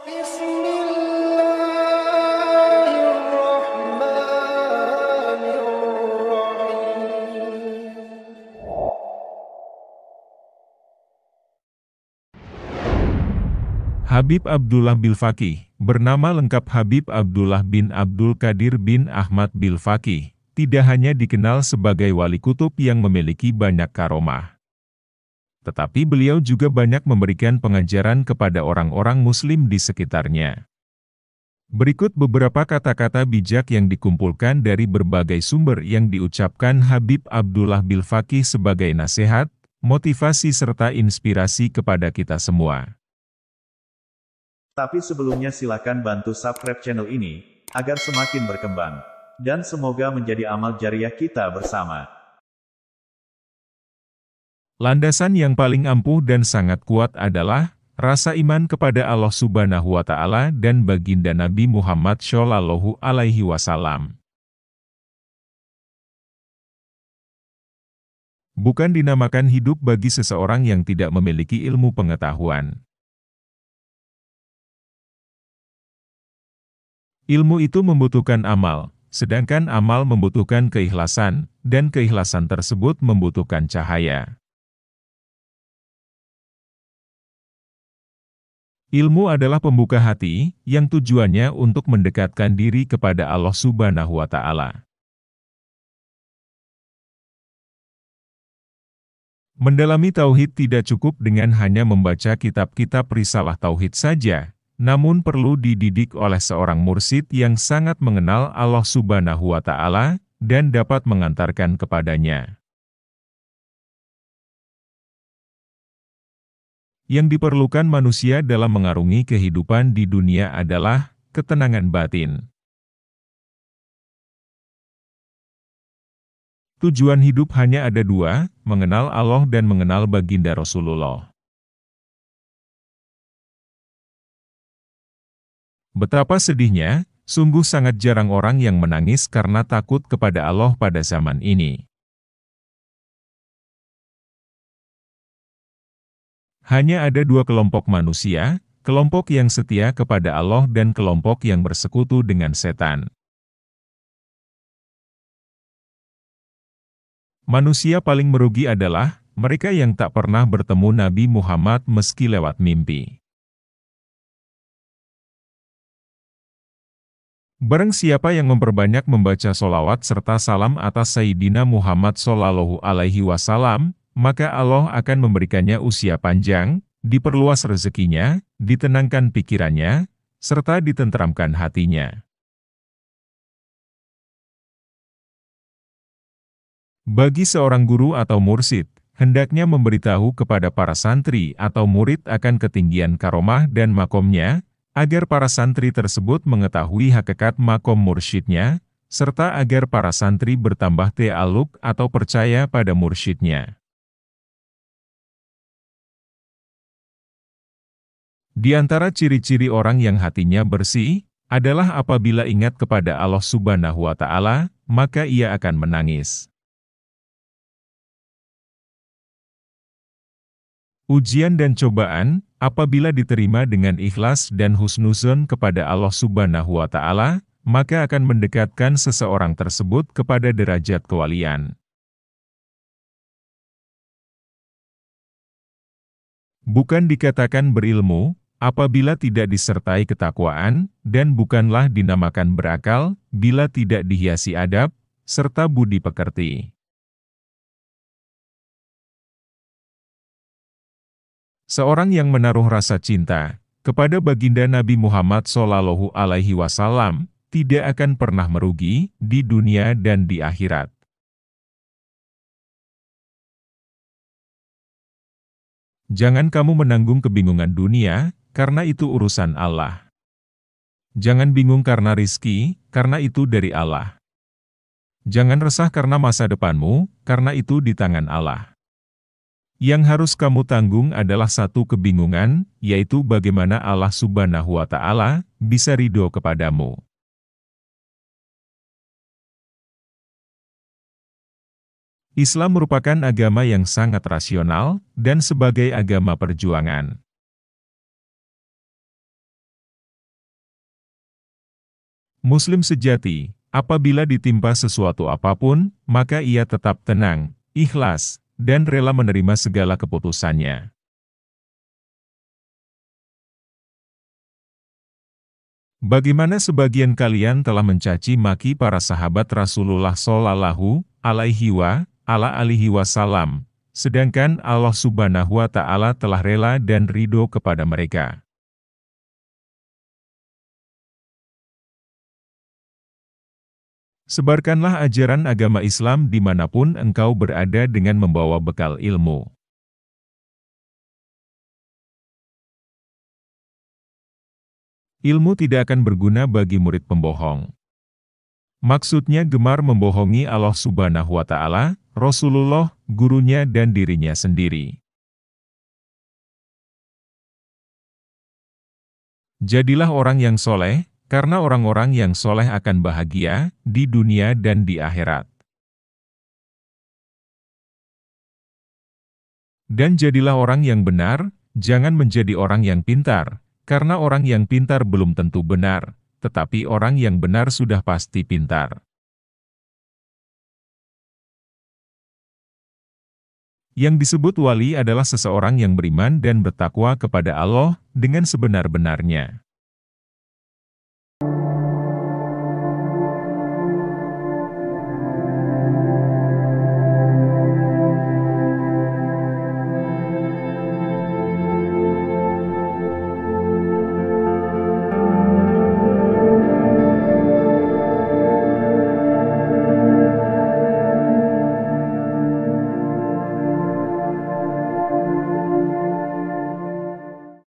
Bismillahirrahmanirrahim. Habib Abdullah Bilfaqih, bernama lengkap Habib Abdullah bin Abdul Qadir bin Ahmad Bilfaqih, tidak hanya dikenal sebagai wali kutub yang memiliki banyak karomah, tetapi beliau juga banyak memberikan pengajaran kepada orang-orang muslim di sekitarnya. Berikut beberapa kata-kata bijak yang dikumpulkan dari berbagai sumber yang diucapkan Habib Abdullah Bilfaqih sebagai nasihat, motivasi serta inspirasi kepada kita semua. Tapi sebelumnya silakan bantu subscribe channel ini, agar semakin berkembang. Dan semoga menjadi amal jariah kita bersama. Landasan yang paling ampuh dan sangat kuat adalah rasa iman kepada Allah Subhanahu wa Ta'ala dan baginda Nabi Muhammad Shallallahu Alaihi Wasallam. Bukan dinamakan hidup bagi seseorang yang tidak memiliki ilmu pengetahuan. Ilmu itu membutuhkan amal, sedangkan amal membutuhkan keikhlasan, dan keikhlasan tersebut membutuhkan cahaya. Ilmu adalah pembuka hati, yang tujuannya untuk mendekatkan diri kepada Allah Subhanahu wa Ta'ala. Mendalami tauhid tidak cukup dengan hanya membaca kitab-kitab risalah tauhid saja, namun perlu dididik oleh seorang mursyid yang sangat mengenal Allah Subhanahu wa Ta'ala dan dapat mengantarkan kepadanya. Yang diperlukan manusia dalam mengarungi kehidupan di dunia adalah ketenangan batin. Tujuan hidup hanya ada dua, mengenal Allah dan mengenal baginda Rasulullah. Betapa sedihnya, sungguh sangat jarang orang yang menangis karena takut kepada Allah pada zaman ini. Hanya ada dua kelompok manusia, kelompok yang setia kepada Allah dan kelompok yang bersekutu dengan setan. Manusia paling merugi adalah mereka yang tak pernah bertemu Nabi Muhammad meski lewat mimpi. Barang siapa yang memperbanyak membaca sholawat serta salam atas Sayyidina Muhammad Shallallahu Alaihi Wasallam, maka Allah akan memberikannya usia panjang, diperluas rezekinya, ditenangkan pikirannya, serta ditenteramkan hatinya. Bagi seorang guru atau mursyid, hendaknya memberitahu kepada para santri atau murid akan ketinggian karomah dan makomnya, agar para santri tersebut mengetahui hakikat makom mursyidnya, serta agar para santri bertambah ta'alluq atau percaya pada mursyidnya. Di antara ciri-ciri orang yang hatinya bersih, adalah apabila ingat kepada Allah Subhanahu wa Ta'ala, maka ia akan menangis. Ujian dan cobaan, apabila diterima dengan ikhlas dan husnuzon kepada Allah Subhanahu wa Ta'ala, maka akan mendekatkan seseorang tersebut kepada derajat kewalian. Bukan dikatakan berilmu, apabila tidak disertai ketakwaan, dan bukanlah dinamakan berakal, bila tidak dihiasi adab, serta budi pekerti. Seorang yang menaruh rasa cinta kepada baginda Nabi Muhammad Shallallahu Alaihi Wasallam tidak akan pernah merugi di dunia dan di akhirat. Jangan kamu menanggung kebingungan dunia, karena itu urusan Allah. Jangan bingung karena rizki, karena itu dari Allah. Jangan resah karena masa depanmu, karena itu di tangan Allah. Yang harus kamu tanggung adalah satu kebingungan, yaitu bagaimana Allah Subhanahu wa Ta'ala bisa ridho kepadamu. Islam merupakan agama yang sangat rasional, dan sebagai agama perjuangan. Muslim sejati, apabila ditimpa sesuatu apapun, maka ia tetap tenang, ikhlas, dan rela menerima segala keputusannya. Bagaimana sebagian kalian telah mencaci maki para sahabat Rasulullah Shallallahu Alaihi Wasallam, sedangkan Allah Subhanahu wa Ta'ala telah rela dan ridho kepada mereka. Sebarkanlah ajaran agama Islam dimanapun engkau berada dengan membawa bekal ilmu. Ilmu tidak akan berguna bagi murid pembohong. Maksudnya gemar membohongi Allah Subhanahu wa Ta'ala, Rasulullah, gurunya dan dirinya sendiri. Jadilah orang yang soleh, karena orang-orang yang soleh akan bahagia di dunia dan di akhirat. Dan jadilah orang yang benar, jangan menjadi orang yang pintar, karena orang yang pintar belum tentu benar, tetapi orang yang benar sudah pasti pintar. Yang disebut wali adalah seseorang yang beriman dan bertakwa kepada Allah dengan sebenar-benarnya.